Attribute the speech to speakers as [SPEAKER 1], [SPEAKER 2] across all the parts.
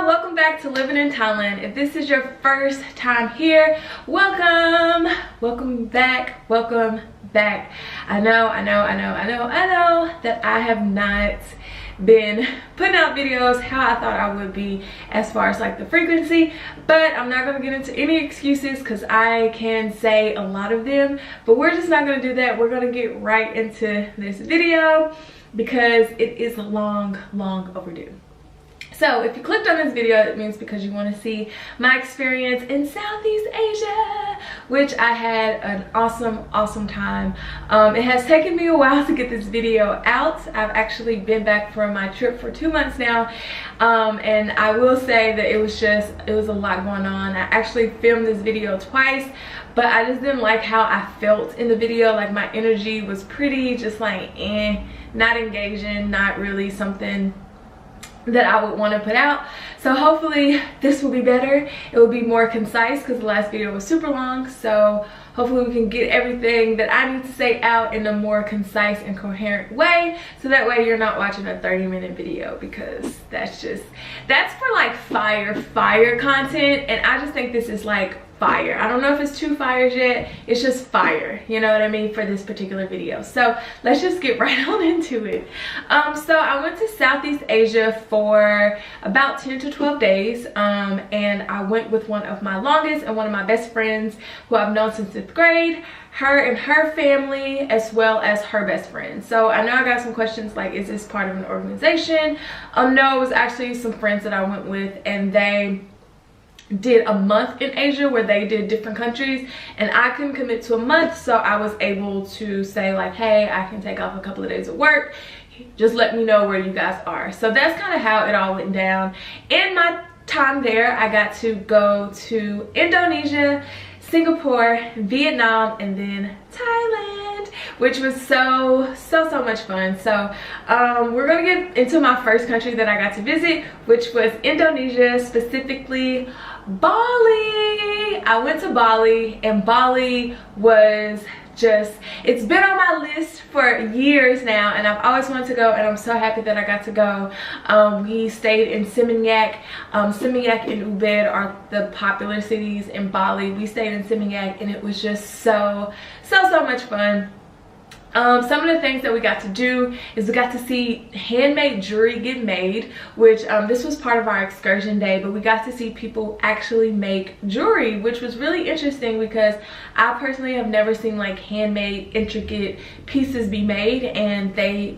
[SPEAKER 1] welcome back to Living in Thailand. If this is your first time here, welcome back. I know that I have not been putting out videos how I thought I would be as far as like the frequency, but I'm not going to get into any excuses because I can say a lot of them, but we're just not going to do that. We're going to get right into this video because it is long overdue. So if you clicked on this video, it means because you want to see my experience in Southeast Asia, which I had an awesome time. It has taken me a while to get this video out. I've actually been back from my trip for 2 months now, and I will say that it was a lot going on. I actually filmed this video twice, but I just didn't like how I felt in the video. Like my energy was pretty just like not engaging, not really something that I would want to put out. So hopefully this will be better. It will be more concise because the last video was super long. So hopefully we can get everything that I need to say out in a more concise and coherent way, so that way you're not watching a 30-minute video, because that's for like fire content, and I just think this is like fire. I don't know if it's 2 fires yet. It's just fire, you know what I mean, for this particular video. So let's just get right on into it. So I went to Southeast Asia for about 10 to 12 days, and I went with one of my longest and one of my best friends who I've known since 5th grade, her and her family, as well as her best friend. So I know I got some questions like, is this part of an organization? No, it was actually some friends that I went with, and they did a month in Asia where they did different countries, and I couldn't commit to a month, so I was able to say like, hey, I can take off a couple of days of work, just let me know where you guys are. So that's kind of how it all went down. In my time there, I got to go to Indonesia, Singapore, Vietnam, and then Thailand, which was so much fun. So we're gonna get into my first country that I got to visit, which was Indonesia, specifically Bali. I went to Bali, and Bali was it's been on my list for years now, and I've always wanted to go, and I'm so happy that I got to go. We stayed in Seminyak. Seminyak and Ubud are the popular cities in Bali. We stayed in Seminyak, and it was just so much fun. Some of the things that we got to do is we got to see handmade jewelry get made, which this was part of our excursion day, but we got to see people actually make jewelry, which was really interesting because I personally have never seen like handmade intricate pieces be made, and they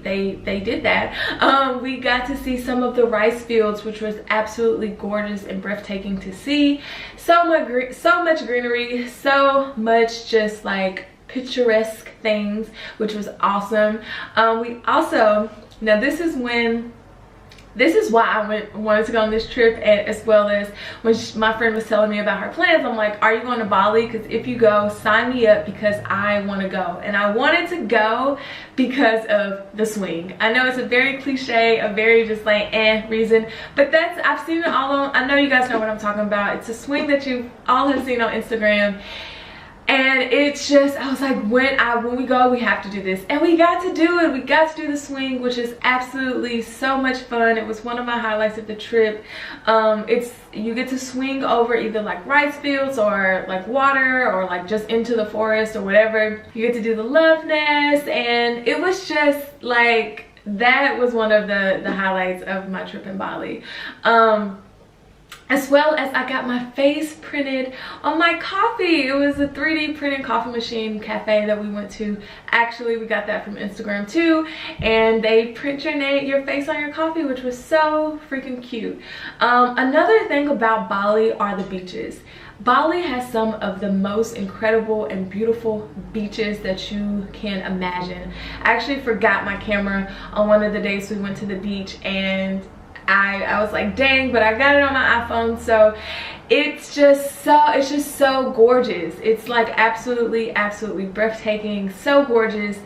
[SPEAKER 1] did that. We got to see some of the rice fields, which was absolutely gorgeous and breathtaking to see. So much greenery, so much just like picturesque things, which was awesome. We also, now this is why I wanted to go on this trip, as well as when my friend was telling me about her plans. I'm like, are you going to Bali? Because if you go, sign me up, because I want to go. And I wanted to go because of the swing. I know it's a very cliche, a very just like reason, but I've seen it all on, I know you guys know what I'm talking about. It's a swing that you all have seen on Instagram. And it's just, I was like, when we go, we have to do this. And we got to do it. We got to do the swing, which is absolutely so much fun. It was one of my highlights of the trip. You get to swing over either like rice fields or like water, or like just into the forest or whatever. You get to do the love nest, and it was just like, that was one of the highlights of my trip in Bali. As well as I got my face printed on my coffee. It was a 3D printed coffee machine cafe that we went to. Actually, we got that from Instagram too, and they print your face on your coffee, which was so freaking cute. Another thing about Bali are the beaches. Bali has some of the most incredible and beautiful beaches that you can imagine. I actually forgot my camera on one of the days we went to the beach, and I was like, dang, but I got it on my iPhone. So it's just so gorgeous. It's like absolutely breathtaking, so gorgeous.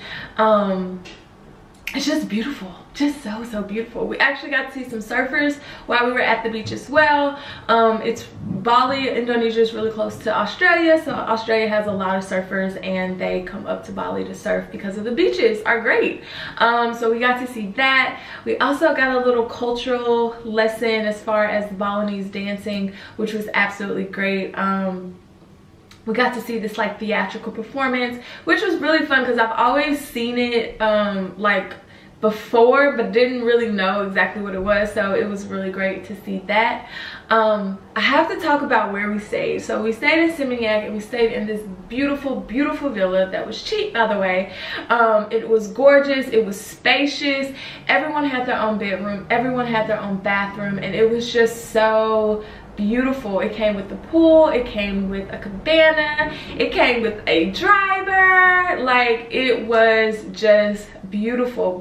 [SPEAKER 1] It's just beautiful. just so beautiful. We actually got to see some surfers while we were at the beach as well. It's Bali, Indonesia is really close to Australia, so Australia has a lot of surfers and they come up to Bali to surf because of the beaches are great. So we got to see that. We also got a little cultural lesson as far as Balinese dancing, which was absolutely great. We got to see this like theatrical performance, which was really fun because I've always seen it like before, but didn't really know exactly what it was, so it was really great to see that. I have to talk about where we stayed. So we stayed in Chi Minh and we stayed in this beautiful villa that was cheap, by the way. It was gorgeous, it was spacious, everyone had their own bedroom, everyone had their own bathroom, and it was just so beautiful. It came with the pool, it came with a cabana, it came with a driver. Like, it was just beautiful.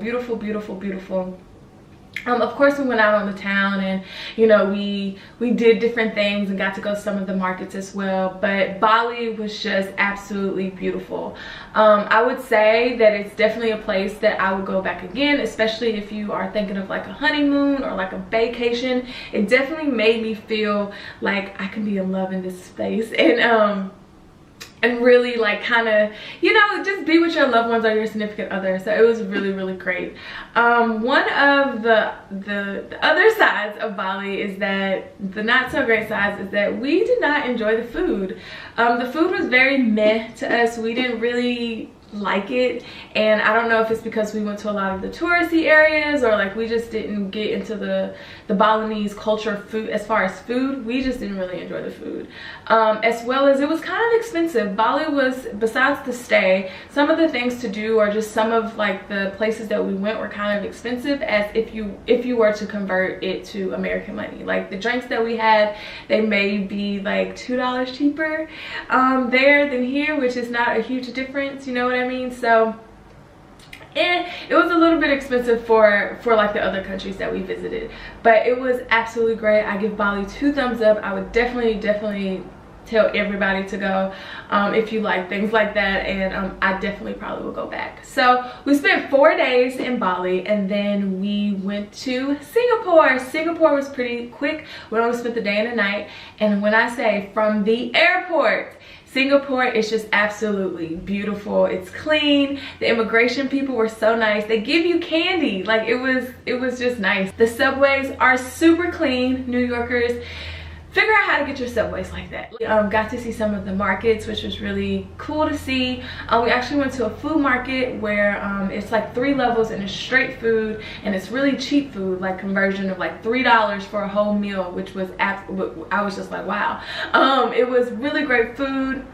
[SPEAKER 1] Of course, we went out on the town and, you know, we did different things and got to go to some of the markets as well, but Bali was just absolutely beautiful. I would say that it's definitely a place that I would go back again, especially if you are thinking of like a honeymoon or like a vacation. It definitely made me feel like I can be in love in this space and really like kind of, you know, just be with your loved ones or your significant other. So it was really great. One of the other sides of Bali is that, the not so great sides, is that we did not enjoy the food. The food was very meh to us. We didn't really like it, and I don't know if it's because we went to a lot of the touristy areas or like we just didn't get into the Balinese culture food. As far as food, we just didn't really enjoy the food, as well as it was kind of expensive. Bali was, besides the stay, some of the things to do or just some of like the places that we went were kind of expensive, as if you were to convert it to American money. Like the drinks that we had, they may be like $2 cheaper there than here, which is not a huge difference, you know what I mean? So it was a little bit expensive for like the other countries that we visited, but it was absolutely great. I give Bali 2 thumbs up. I would definitely tell everybody to go if you like things like that, and I definitely probably will go back. So we spent 4 days in Bali, and then we went to Singapore. Singapore was pretty quick. We only spent the day and the night, and when I say from the airport, Singapore is just absolutely beautiful. It's clean. The immigration people were so nice. They give you candy. Like, it was just nice. The subways are super clean. New Yorkers, figure out how to get your subways like that. Got to see some of the markets, which was really cool to see. We actually went to a food market where it's like 3 levels and it's straight food, and it's really cheap food, like conversion of like $3 for a whole meal, which was I was just like, wow. It was really great food.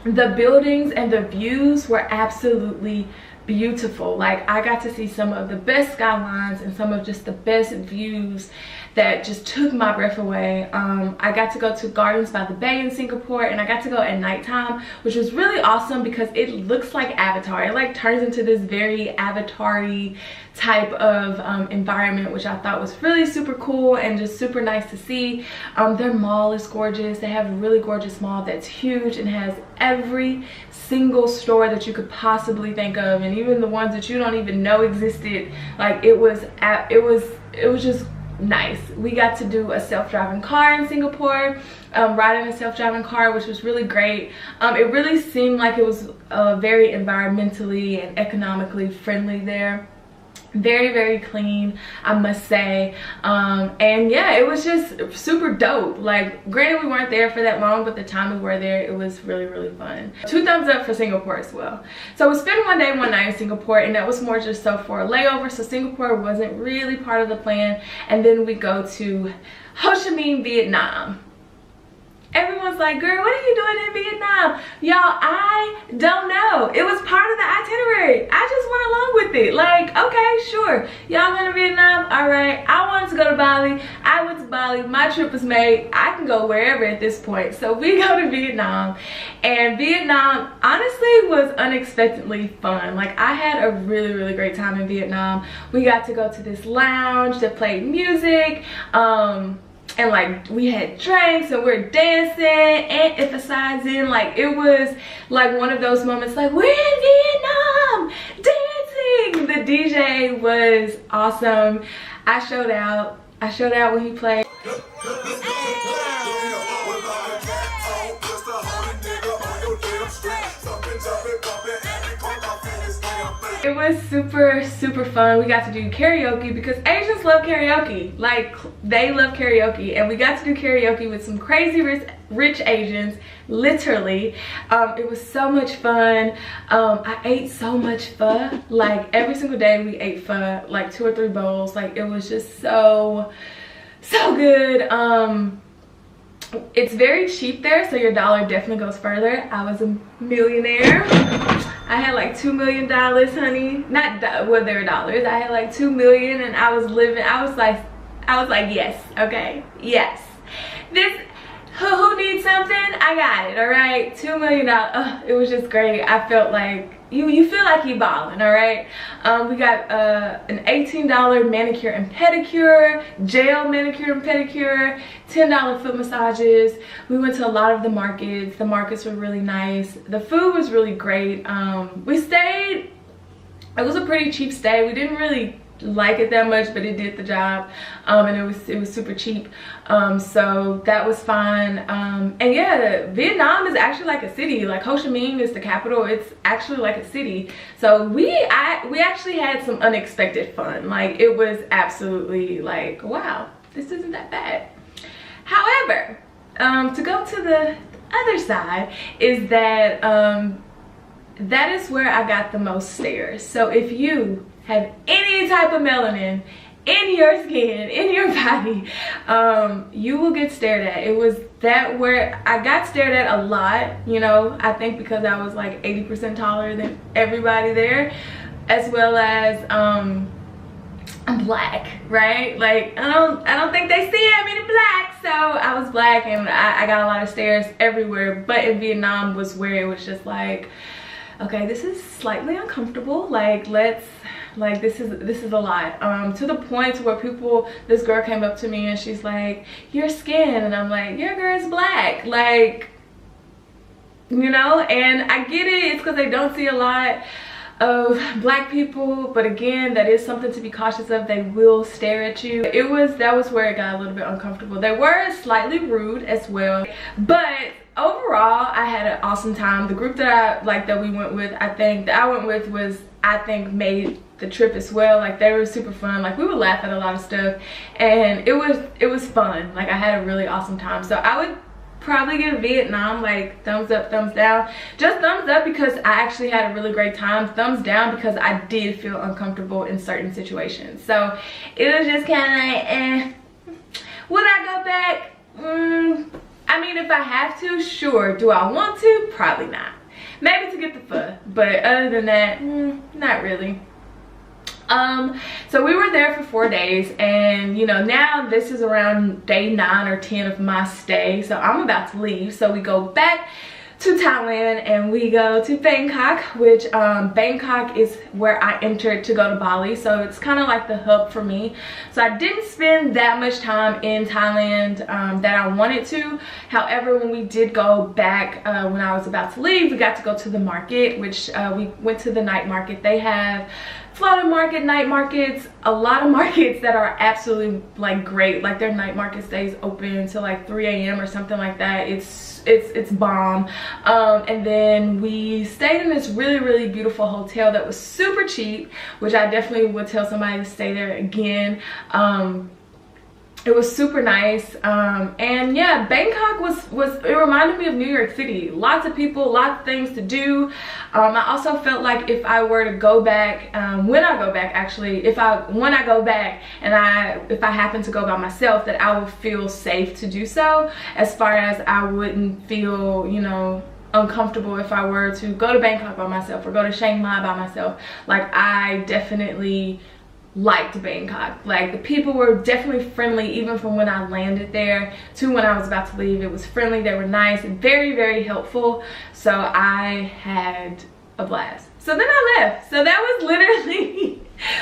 [SPEAKER 1] The buildings and the views were absolutely beautiful. Like, I got to see some of the best skylines and some of just the best views that just took my breath away. I got to go to Gardens by the Bay in Singapore, and I got to go at nighttime, which was really awesome because it looks like Avatar. It like turns into this very Avatar-y type of environment, which I thought was really super cool and just super nice to see. Their mall is gorgeous. They have a really gorgeous mall that's huge and has every single store that you could possibly think of, and even the ones that you don't even know existed. Like, it was just nice. We got to do a self-driving car in Singapore, riding a self-driving car, which was really great. It really seemed like it was very environmentally and economically friendly there. Very clean, I must say. And yeah, it was just super dope. Like, granted, we weren't there for that long, but the time we were there, it was really fun. 2 thumbs up for Singapore as well. So we spent 1 day 1 night in Singapore, and that was more just so for a layover, so Singapore wasn't really part of the plan. And then we go to Ho Chi Minh, Vietnam. Everyone's like, girl, what are you doing in Vietnam? Y'all, I don't know. It was part of the itinerary. I just went along with it. Like, okay, sure. Y'all going to Vietnam? All right. I wanted to go to Bali. I went to Bali. My trip was made. I can go wherever at this point. So we go to Vietnam. And Vietnam, honestly, was unexpectedly fun. Like, I had a really great time in Vietnam. We got to go to this lounge that played music. And like, we had drinks and we're dancing and emphasizing. Like, it was like one of those moments like, we're in Vietnam dancing. The DJ was awesome. I showed out when he played. It was super fun. We got to do karaoke because Asians love karaoke. Like, they love karaoke, and we got to do karaoke with some crazy rich Asians, literally. It was so much fun. I ate so much pho. Like, every single day we ate pho, like 2 or 3 bowls. Like, it was just so good. It's very cheap there, so your dollar definitely goes further. I was a millionaire. I had like $2 million, honey. Not, well, they were dollars. I had like 2 million, and I was living, I was like, yes, okay, yes. This, who needs something? I got it, all right? $2 million, it was just great. I felt like, you feel like you balling, all right? We got an $18 manicure and pedicure, gel manicure and pedicure, $10 foot massages. We went to a lot of the markets. The markets were really nice. The food was really great. We stayed, it was a pretty cheap stay. We didn't really like it that much, but it did the job, and it was super cheap, so that was fun. And yeah, Vietnam is actually like a city. Like, Ho Chi Minh is the capital. It's actually like a city, so we actually had some unexpected fun. Like, it was absolutely like, wow, this isn't that bad. However, to go to the other side is that that is where I got the most stares. So if you have any type of melanin in your skin, in your body, you will get stared at. It was that where I got stared at a lot, you know. I think because I was like 80% taller than everybody there, as well as I'm black, right? Like, I don't think they see that many blacks, so I was black, and I got a lot of stares everywhere. But in Vietnam was where it was just like, okay, this is slightly uncomfortable. Like, this is a lot, to the point where this girl came up to me and she's like, your skin, and I'm like, your girl's black, like, you know. And I get it, it's because they don't see a lot of black people, but again, that is something to be cautious of. They will stare at you. That was where it got a little bit uncomfortable. They were slightly rude as well, but overall I had an awesome time. The group that we went with, I think made the trip as well. Like, they were super fun. Like, we would laugh at a lot of stuff, and it was fun. Like, I had a really awesome time. So I would probably give Vietnam like thumbs up, thumbs down. Just thumbs up because I actually had a really great time. Thumbs down because I did feel uncomfortable in certain situations. So it was just kind of like, eh. Would I go back? I mean, if I have to, sure. Do I want to? Probably not. Maybe to get the pho, but other than that, not really. So we were there for 4 days, and you know, now this is around day 9 or 10 of my stay, so I'm about to leave. So we go back to Thailand and we go to Bangkok, which Bangkok is where I entered to go to Bali, so it's kind of like the hub for me. So I didn't spend that much time in Thailand that I wanted to. However, when we did go back, when I was about to leave, we got to go to the market, which we went to the night market. They have floating market, night markets, a lot of markets that are absolutely like great. Like, their night market stays open until like 3 a.m. or something like that. It's bomb. And then we stayed in this really beautiful hotel that was super cheap, which I definitely would tell somebody to stay there again. It was super nice, and yeah, Bangkok it reminded me of New York City. Lots of people, lots of things to do. I also felt like if I were to go back, when I go back actually, when I go back and if I happen to go by myself, that I would feel safe to do so, as far as I wouldn't feel, you know, uncomfortable if I were to go to Bangkok by myself or go to Chiang Mai by myself. Like, I definitely liked Bangkok. Like, the people were definitely friendly, even from when I landed there to when I was about to leave. It was friendly, they were nice and very helpful, so I had a blast. So then I left. So that was literally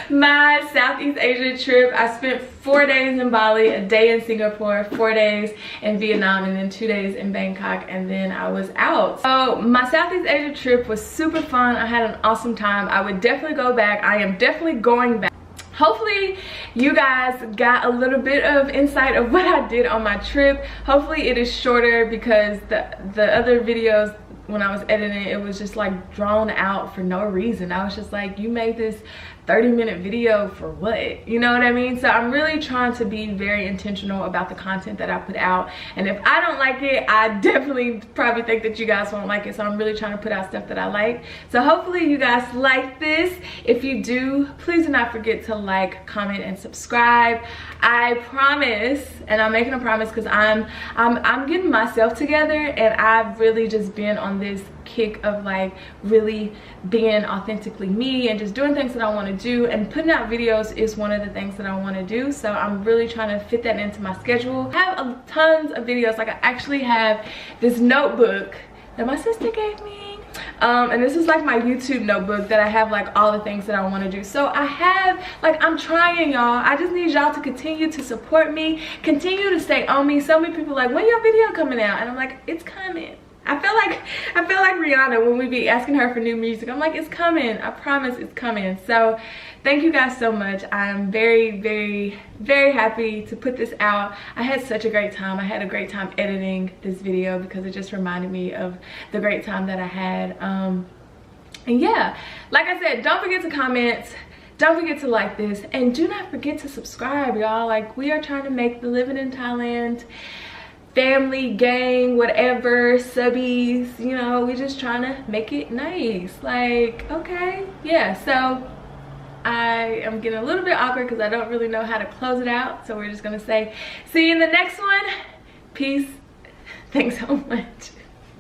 [SPEAKER 1] my Southeast Asia trip. I spent 4 days in Bali, a day in Singapore, 4 days in Vietnam, and then 2 days in Bangkok, and then I was out. So my Southeast Asia trip was super fun. I had an awesome time. I would definitely go back. I am definitely going back. Hopefully you guys got a little bit of insight of what I did on my trip. Hopefully it is shorter, because the other videos, when I was editing, it was just like drawn out for no reason. I was just like, you made this 30-minute video for what? You know what I mean? So I'm really trying to be very intentional about the content that I put out. And if I don't like it, I definitely probably think that you guys won't like it. So I'm really trying to put out stuff that I like. So hopefully you guys like this. If you do, please do not forget to like, comment, and subscribe. I promise, and I'm making a promise, because I'm getting myself together, and I've really just been on this kick of like really being authentically me and just doing things that I want to do, and putting out videos is one of the things that I want to do. So I'm really trying to fit that into my schedule. I have tons of videos. Like, I actually have this notebook that my sister gave me, and this is like my YouTube notebook that I have like all the things that I want to do. So I have, like, I'm trying, y'all. I just need y'all to continue to support me, continue to stay on me. So many people are like, when your video coming out? And I'm like, it's coming. I feel like Rihanna when we be asking her for new music. I'm like, it's coming. I promise it's coming. So thank you guys so much. I'm very, very, very happy to put this out. I had such a great time. I had a great time editing this video, because it just reminded me of the great time that I had. And yeah, like I said, don't forget to comment. Don't forget to like this, and do not forget to subscribe, y'all. Like, we are trying to make the Living in Thailand family, gang, whatever, subbies, you know, we're just trying to make it nice. Like, okay, yeah. So I am getting a little bit awkward because I don't really know how to close it out, so we're just gonna say see you in the next one. Peace. Thanks so much.